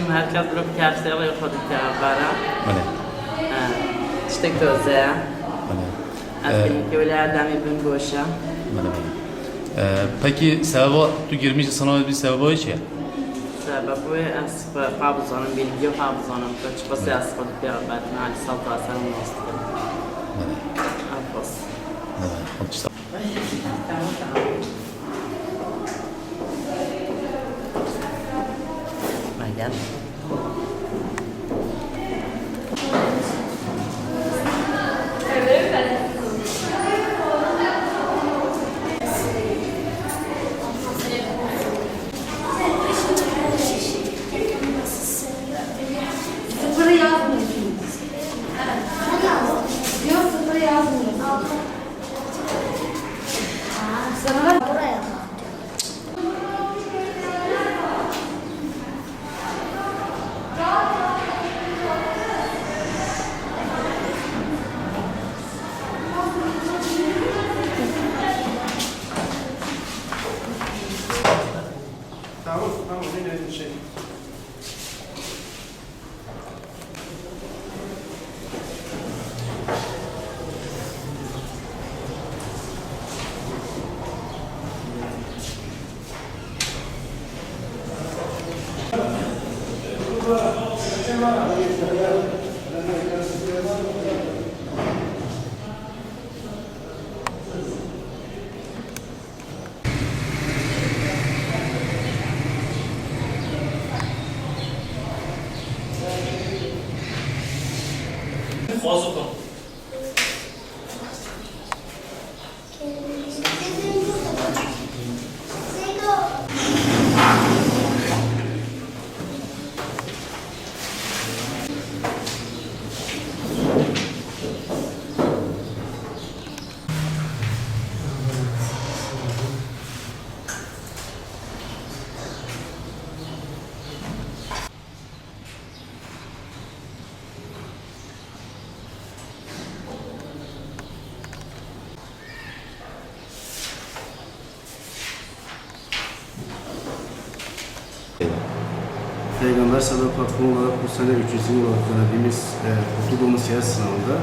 Herkes durup kerse ve yapıyorduk ya bara. Bale. İşte göze. Bale. Aslında öyle adamı bin goşa. Bale. Peki sebeba tu girmiş sana bir sebeba var ki? Sebebi asıl hafızanın bilgi hafızanın kaç bası asıl bir haber yani salta asarın olsun. Bale. Hafız. Bale. Tamam. Gel. Sıfırı yazmıyorsunuz. Diyor sıfırı yazmıyorsunuz. Sana buraya. Tamam, yine şey. Fazla Peygamber Sadaka Platformu olarak bu sene 300. yıl olarak verdiğimiz kurtulduğumuz siyasi sınavında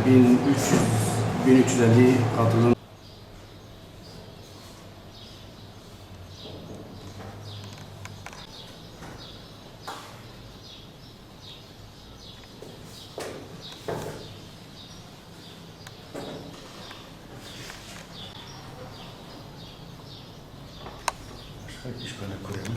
1350 katılan iş böyle koyalım.